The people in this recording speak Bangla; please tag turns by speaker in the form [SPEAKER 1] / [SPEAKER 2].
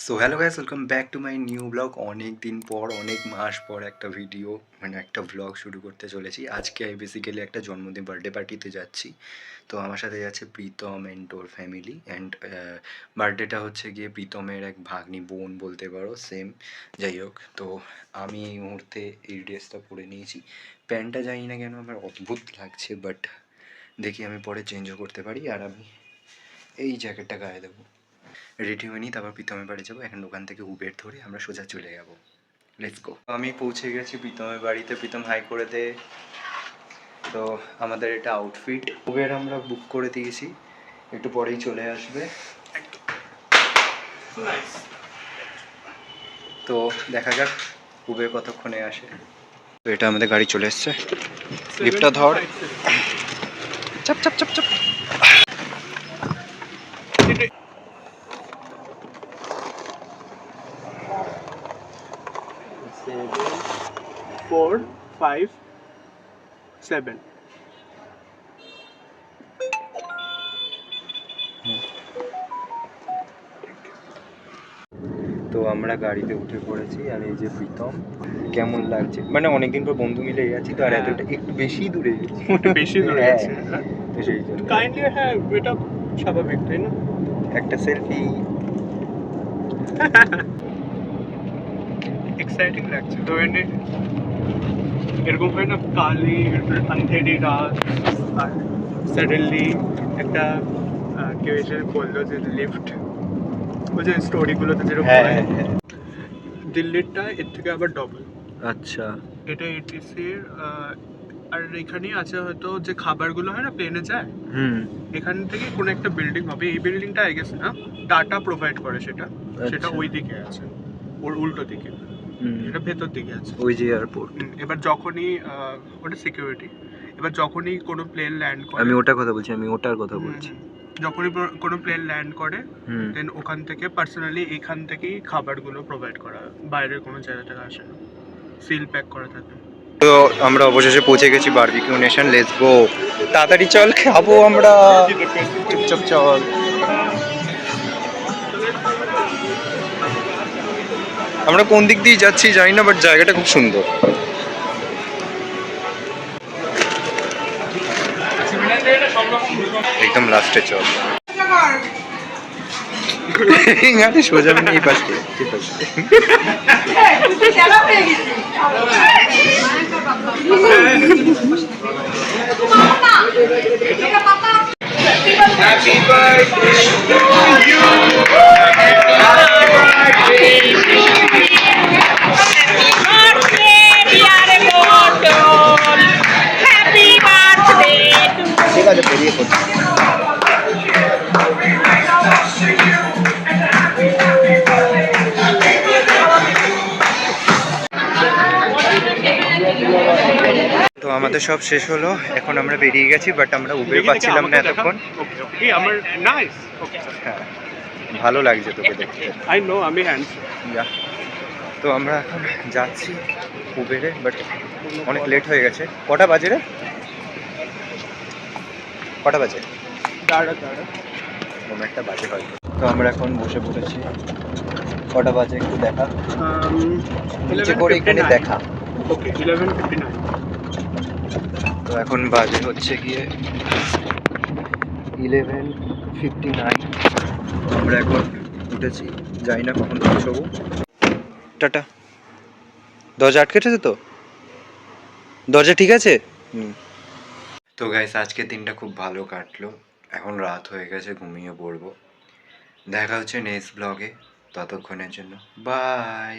[SPEAKER 1] So hello guys, welcome back to my new blog. অনেক দিন পর, অনেক মাস পর একটা ভিডিও মানে একটা ব্লগ শুরু করতে চলেছি। আজকে বেসিক্যালি একটা জন্মদিন বার্থডে পার্টিতে যাচ্ছি। তো আমার সাথে যাচ্ছে প্রীতম অ্যান্ড ওর ফ্যামিলি। অ্যান্ড বার্থডেটা হচ্ছে গিয়ে প্রীতমের এক ভাগ্নি বোন বলতে পারো, সেম। যাই হোক, তো আমি এই মুহূর্তে এই ড্রেসটা পরে নিয়েছি। প্যান্টটা জানি না কেন আমার অদ্ভুত লাগছে, বাট দেখি আমি পরে চেঞ্জও করতে পারি। আর আমি এই জ্যাকেটটা গায়ে দেবো। রেডি হয়ে নিই, তারপর প্রীতমের বাড়ি যাবো। এখন ওখান থেকে উবের ধরে আমরা সোজা চলে যাবো। Let's go. আমি পৌঁছে গেছি প্রীতমের বাড়িতে। প্রীতম হাই করে দে। তো আমাদের এটা আউটফিট। উবের আমরা বুক করে দিয়েছি, একটু পরেই চলে আসবে। তো দেখা যাক উবের কতক্ষণে আসে। তো এটা আমাদের গাড়ি চলে এসছে। লিফটটা ধর। চাপ চাপ চাপ চাপ।
[SPEAKER 2] 4, 5, 7.
[SPEAKER 1] তো আমরা গাড়িতে উঠে পড়েছি, আর এই যে প্রীতম। কেমন লাগছে? মানে অনেকদিন পর বন্ধু মিলে গেছি তো, আর এতটা একটু বেশি দূরে গেছি।
[SPEAKER 2] বেশি দূরে
[SPEAKER 1] হ্যাঁ,
[SPEAKER 2] আছে।
[SPEAKER 1] তো সেই জন্য
[SPEAKER 2] কাইন্ডলি হ্যাঁ, এটা স্বাভাবিক তাই না?
[SPEAKER 1] একটা সেলফি।
[SPEAKER 2] এক্সাইটিং লাগছে তো এরকম হয় না, কালি আন্ধেরি রাত আর সাডেনলি একটা কেউ এসে বললো যে লিফট, ওই যে স্টোরিগুলোতে যেরকম
[SPEAKER 1] হ্যাঁ
[SPEAKER 2] হয়।
[SPEAKER 1] হ্যাঁ হ্যাঁ।
[SPEAKER 2] দিল্লিরটা এর থেকে আবার ডবল।
[SPEAKER 1] আচ্ছা।
[SPEAKER 2] এটা এটিসির। আর এখানেই আছে হয়তো যে খাবারগুলো হয় না প্লেনে যায়,
[SPEAKER 1] হুম।
[SPEAKER 2] এখান থেকে কোনো একটা বিল্ডিং হবে। এই বিল্ডিংটা আই গেস না টাটা প্রোভাইড করে, সেটা
[SPEAKER 1] আচ্ছা।
[SPEAKER 2] ওই দিকে আছে, ওর উল্টো দিকে। এটা ভেতর দিকে আছে।
[SPEAKER 1] ওই যে এয়ারপোর্ট।
[SPEAKER 2] এবার যখনই ওটা সিকিউরিটি, এবার যখনই কোনো প্লেন ল্যান্ড করে,
[SPEAKER 1] আমি ওটার কথা বলছি, আমি ওটার কথা
[SPEAKER 2] হুম,
[SPEAKER 1] বলছি।
[SPEAKER 2] যখনই কোনো প্লেন ল্যান্ড করে
[SPEAKER 1] হুম।
[SPEAKER 2] দেন ওখান থেকে পার্সোনালি এখান থেকেই খাবারগুলো প্রোভাইড করা হয়, বাইরের কোনো জায়গা থেকে আসে না, সিল প্যাক করা থাকে।
[SPEAKER 1] তো আমরা অবশেষে পৌঁছে গেছি বারবিকিউ নেশন। Let's go. তাড়াতাড়ি চল, খাবো আমরা। চুপচাপ চল। আমরা কোন দিক দিয়ে যাচ্ছি জানি না, বাট জায়গাটা খুব সুন্দর। একদম লাস্টে চল। আরে সোজা মানে এই পাশ করে, এই পাশ করে। Happy birthday to you. ঠিক আছে, বেরিয়ে পড়ছি। তো আমাদের সব শেষ হলো, এখন আমরা বেরিয়ে গেছি, বাট আমরা উবের পাচ্ছিলাম না এতক্ষণ।
[SPEAKER 2] আমার নাইস।
[SPEAKER 1] হ্যাঁ, ভালো লাগছে তোকে দেখতে।
[SPEAKER 2] আই নো, আমি হ্যান্ডস।
[SPEAKER 1] তো আমরা এখন যাচ্ছি উবেরে, বাট অনেক লেট হয়ে গেছে। কটা বাজে রে? কটা বাজে?
[SPEAKER 2] দাঁড়া
[SPEAKER 1] কোনো একটা বাজে হয়তো। তো আমরা এখন বসে পড়েছি। কটা বাজে একটু দেখা, নিচে করে এখানে দেখা।
[SPEAKER 2] ওকে, 11:59।
[SPEAKER 1] তো এখন বাজে হচ্ছে গিয়ে 11:59। আমরা এখন উঠেছি, জানি না কখন পৌঁছবো। টাটা। দরজা আটকেছে তো? দরজা ঠিক আছে? তো গাইস, আজকের দিনটা খুব ভালো কাটলো। এখন রাত হয়ে গেছে, ঘুমিয়ে পড়বো। দেখা হচ্ছে নেক্সট ব্লগে। ততক্ষণের জন্য বাই।